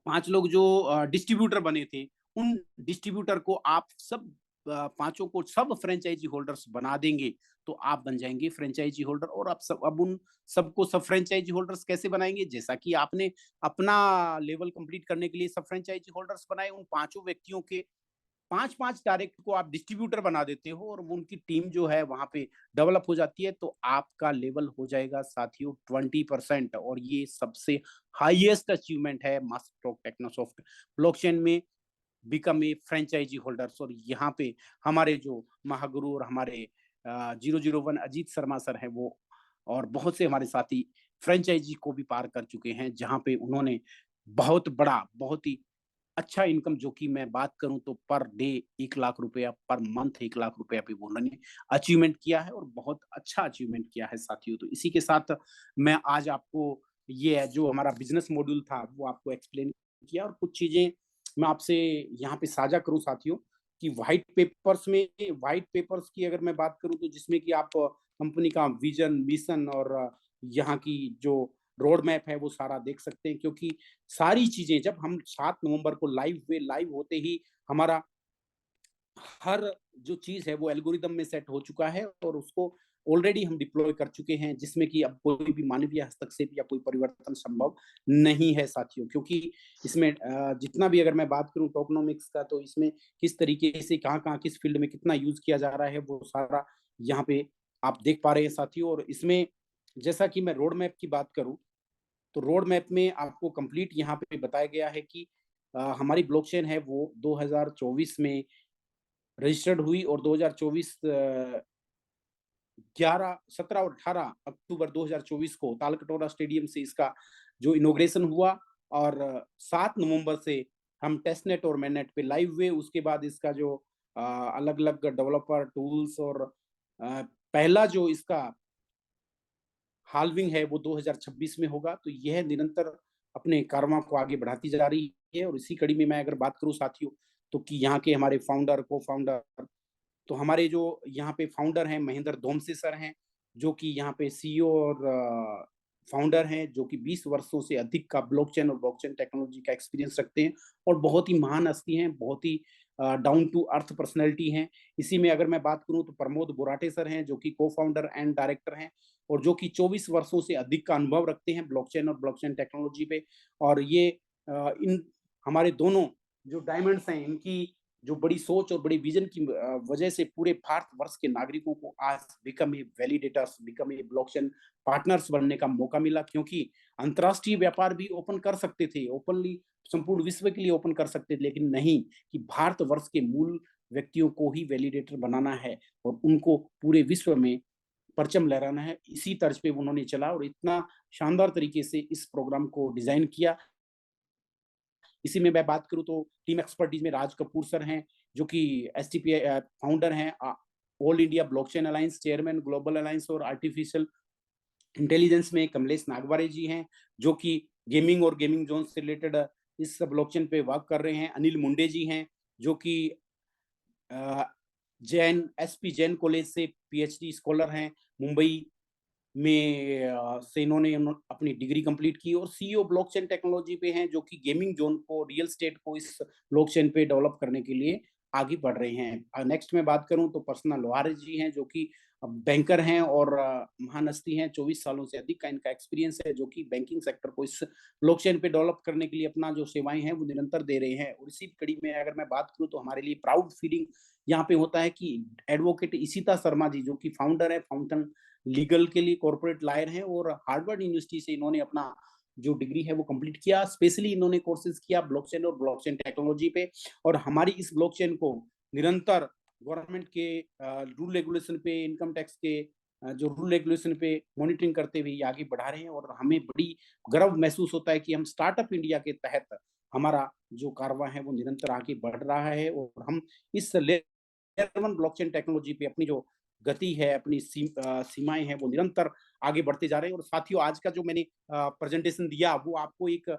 5 लोग जो डिस्ट्रीब्यूटर बने थे, उन डिस्ट्रीब्यूटर को आप सब पाँचों को सब फ्रैंचाइज़ी होल्डर्स बना देंगे, तो आप बन जाएँगे फ्रैंचाइज़ी होल्डर और आप सब अब उन सबको सब फ्रैंचाइज़ी होल्डर्स कैसे बनाएँगे? जैसा कि आपने अपना लेवल कंप्लीट करने के लिए सब फ्रैंचाइज़ी होल्डर्स बनाए, उन पाँचों व्यक्तियों के 5-5 डायरेक्ट को आप डिस्ट्रीब्यूटर बना देते हो और वो उनकी टीम जो है वहाँ पे डेवलप हो जाती है, तो आपका लेवल हो जाएगा साथियों 20% और ये सबसे हाईएस्ट अचीवमेंट है मास्टर टेक्नोसॉफ्ट ब्लॉकचेन में बिकम ए फ्रैंचाइज़ी होल्डर्स और यहाँ पे हमारे जो महागुरु और हमारे 001 अजीत शर्मा सर हैं वो और बहुत से हमारे साथी फ्रैंचाइज़ी को भी पार कर चुके हैं, जहाँ पे उन्होंने बहुत बड़ा, बहुत ही अच्छा इनकम जो कि मैं बात करूँ तो पर डे 1 लाख रुपया, पर मंथ 1 लाख रुपया पे वो उन्होंने अचीवमेंट किया है और बहुत अच्छा अचीवमेंट किया है साथियों। तो इसी के साथ मैं आज आपको ये है जो हमारा बिज़नेस मॉड्यूल था वो आपको एक्सप्लेन किया और कुछ चीज़ें मैं आपसे यहाँ पे साझा करूँ साथियों कि व्हाइट पेपर्स की अगर मैं बात करूँ तो जिसमें कि आप कंपनी का विज़न, मिशन और यहाँ की जो रोड मैप है वो सारा देख सकते हैं, क्योंकि सारी चीज़ें जब हम 7 नवंबर को लाइव होते ही हमारा हर जो चीज़ है वो एल्गोरिदम में सेट हो चुका है और उसको ऑलरेडी हम डिप्लॉय कर चुके हैं, जिसमें कि अब कोई भी मानवीय हस्तक्षेप या कोई परिवर्तन संभव नहीं है साथियों। क्योंकि इसमें जितना भी अगर मैं बात करूँ टोकेनोमिक्स का, तो इसमें किस तरीके से कहाँ-कहाँ किस फ़ील्ड में कितना यूज़ किया जा रहा है वो सारा यहाँ पे आप देख पा रहे हैं साथियों। और इसमें जैसा कि मैं रोड मैप की बात करूँ, तो रोड मैप में आपको कंप्लीट यहाँ पे बताया गया है कि हमारी ब्लॉकचेन है वो 2024 में रजिस्टर्ड हुई और 2024 11, 17 और 18 अक्टूबर 2024 को तालकटोरा स्टेडियम से इसका जो इनॉग्रेशन हुआ और 7 नवंबर से हम टेस्टनेट और मैननेट पे लाइव हुए। उसके बाद इसका जो अलग-अलग डेवलपर टूल्स और पहला जो इसका हाल्विंग है वो 2026 में होगा। तो यह निरंतर अपने कारवां को आगे बढ़ाती जा रही है और इसी कड़ी में मैं अगर बात करूँ साथियों, तो कि यहाँ के हमारे फाउंडर, को-फाउंडर, तो हमारे जो यहाँ पे फाउंडर हैं महेंद्र दोमसे सर हैं, जो कि यहाँ पे सीईओ और फाउंडर हैं, जो कि 20 वर्षों से अधिक का ब्लॉकचेन टेक्नोलॉजी का एक्सपीरियंस रखते हैं और बहुत ही महान हस्ती हैं, बहुत ही डाउन टू अर्थ पर्सनैलिटी हैं। इसी में अगर मैं बात करूँ तो प्रमोद बोराटे सर हैं, जो कि को-फाउंडर एंड डायरेक्टर हैं और जो कि 24 वर्षों से अधिक का अनुभव रखते हैं ब्लॉकचेन और ब्लॉकचेन टेक्नोलॉजी पे। और ये इन हमारे दोनों जो डायमंड्स हैं, इनकी जो बड़ी सोच और बड़ी विजन की वजह से पूरे भारतवर्ष के नागरिकों को आज become a validators, become a blockchain partners बनने का मौका मिला, क्योंकि अंतर्राष्ट्रीय व्यापार भी ओपन कर सकते थे, ओपनली संपूर्ण विश्व के लिए ओपन कर सकते थे, लेकिन नहीं कि भारतवर्ष के मूल व्यक्तियों को ही वैलिडेटर बनाना है और उनको पूरे विश्व में परचम लहराना है। इसी तर्ज पे उन्होंने चला और इतना शानदार तरीके से इस प्रोग्राम को डिज़ाइन किया। इसी में मैं बात करूँ तो टीम एक्सपर्टीज़ में राज कपूर सर हैं, जो कि एसटीपीआई फाउंडर हैं, all India blockchain alliance chairman, global alliance और आर्टिफिशियल इंटेलिजेंस में कमलेश नागवारे जी हैं, जो कि गेमिंग और गेमिंग ज़ोन से रिलेटेड इस ब्लॉकचेन पे वर्क कर रहे हैं। अनिल मुंडे जी हैं, जो कि अ, जैन एसपी जैन कॉलेज से पीएचडी स्कॉलर हैं, मुंबई में से इन्होंने अपनी डिग्री कंप्लीट की और सीईओ ब्लॉकचेन टेक्नोलॉजी पे हैं, जो कि गेमिंग जोन को, रियल एस्टेट को इस ब्लॉकचेन पे डेवलप करने के लिए आगे बढ़ रहे हैं। नेक्स्ट मैं बात करूँ तो पर्सनल लोहारे जी हैं, जो कि बैंकर हैं और महान हस्ती हैं, 24 सालों से अधिक का इनका एक्सपीरियंस है, जो कि बैंकिंग सेक्टर को इस ब्लॉकचेन पे डेवलप करने के लिए अपना जो सेवाएँ हैं वो निरंतर दे रहे हैं। और इसी कड़ी में अगर मैं बात करूँ तो हमारे लिए प्राउड फीलिंग यहाँ पे होता है कि एडवोकेट इशिता शर्मा जी, जो कि फाउंडर है फाउंटन लीगल के लिए कॉर्पोरेट लॉयर हैं और हार्वर्ड यूनिवर्सिटी से इन्होंने अपना जो डिग्री है वो कंप्लीट किया। स्पेशली इन्होंने कोर्सेज़ किया ब्लॉकचेन और ब्लॉकचेन टेक्नोलॉजी पे और हमारी इस ब्लॉकचेन को निरंतर गवर्नमेंट के रूल रेगुलेशन पे, इनकम टैक्स के जो रूल रेगुलेशन पे मॉनिटरिंग करते हुए ये आगे बढ़ा रहे हैं और हमें बड़ी गर्व महसूस होता है कि हम स्टार्टअप इंडिया के तहत हमारा जो कारवां है वो निरंतर आगे बढ़ रहा है और हम इस लेयर 1 ब्लॉकचेन टेक्नोलॉजी पे अपनी जो गति है, अपनी सीमाएँ हैं, वो निरंतर आगे बढ़ते जा रहे हैं। और साथियों, आज का जो मैंने प्रेज़ेंटेशन दिया, वो आपको एक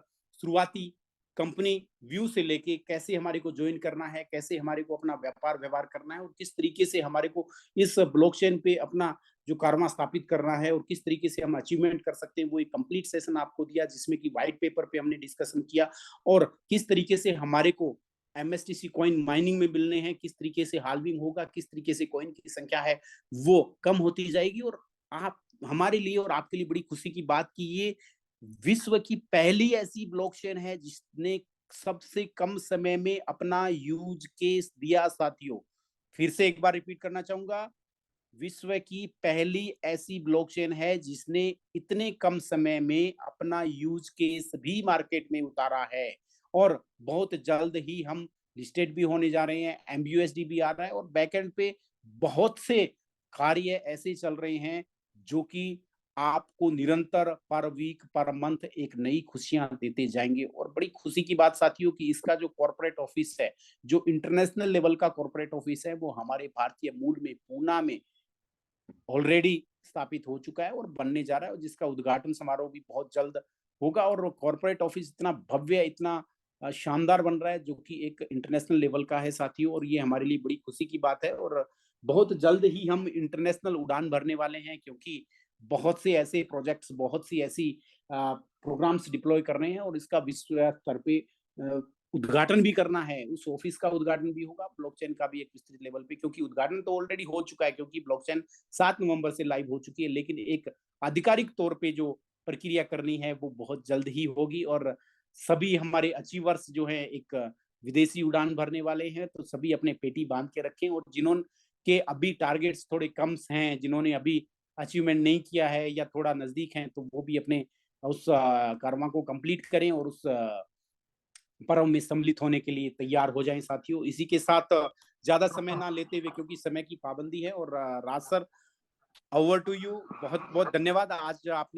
शुरुआती कंपनी व्यू से लेके कैसे हमारे को जॉइन करना है, कैसे हमारे को अपना व्यापार व्यवहार करना है और किस तरीके से हमारे को इस ब्लॉकचेन पे अपना जो कारवां स्थापित करना है और किस तरीके से हम अचीवमेंट कर सकते हैं, वो एक कंप्लीट सेशन आपको दिया, जिसमें कि व्हाइट पेपर पे हमने डिस्कशन किया और किस तरीके से हमारे को एमएसटीसी कॉइन माइनिंग में मिलने हैं, किस तरीके से हाल्विंग होगा, किस तरीके से कॉइन की संख्या है वो कम होती जाएगी और आप हमारे लिए और आपके लिए बड़ी खुशी की बात कि ये विश्व की पहली ऐसी ब्लॉकचेन है जिसने सबसे कम समय में अपना यूज केस दिया साथियों। फिर से एक बार रिपीट करना चाहूंगा, विश्व की पहली ऐसी ब्लॉकचेन है जिसने इतने कम समय में अपना यूज केस भी मार्केट में उतारा है और बहुत जल्द ही हम लिस्टेड भी होने जा रहे हैं, एमयूएसडी भी आ रहा है और बैकएंड पे बहुत से कार्य ऐसे चल रहे हैं जो कि आपको निरंतर पर वीक पर मंथ एक नई खुशियां देते जाएंगे। और बड़ी खुशी की बात साथियों कि इसका जो कॉर्पोरेट ऑफिस है, जो इंटरनेशनल लेवल का कॉर्पोरेट ऑफिस है, वो हमारे भारतीय मूल में पूना में ऑलरेडी स्थापित हो चुका है और बनने जा रहा है और जिसका उद्घाटन समारोह भी बहुत जल्द होगा। और कॉर्पोरेट ऑफिस इतना भव्य, इतना शानदार बन रहा है, जो कि एक इंटरनेशनल लेवल का है साथियों, और ये हमारे लिए बड़ी खुशी की बात है। और बहुत जल्द ही हम इंटरनेशनल उड़ान भरने वाले हैं, क्योंकि बहुत से ऐसे प्रोजेक्ट्स, बहुत सी ऐसी प्रोग्राम्स डिप्लॉय कर रहे हैं, और इसका विश्व स्तर पे अ, उद्घाटन भी करना है। उस ऑफिस का उद्घाटन भी होगा, ब्लॉकचेन का भी एक विस्तृत लेवल पे, क्योंकि उद्घाटन तो ऑलरेडी हो चुका है, क्योंकि ब्लॉकचेन 7 नवंबर से लाइव हो चुकी है, लेकिन एक आधिकारिक तौर पे जो प्रक्रिया करनी है वो बहुत जल्द ही होगी। और सभी हमारे अचीवर्स जो हैं एक विदेशी उड़ान भरने वाले हैं, तो सभी अपने पेटी बाँध के रखें, और जिन्होंने के अभी टारगेट्स थोड़े कम हैं, जिन्होंने अभी अचीवमेंट नहीं किया है या थोड़ा नज़दीक हैं, तो वो भी अपने उस कारवां को कंप्लीट करें, और उस पर्व में सम्मिलित होने के लिए तैयार हो जाएँ साथियों। इसी के साथ ज़्यादा समय ना लेते हुए, क्योंकि समय की पाबंदी है, और राज सर, ओवर टू यू। बहुत-बहुत धन्यवाद। आज आपने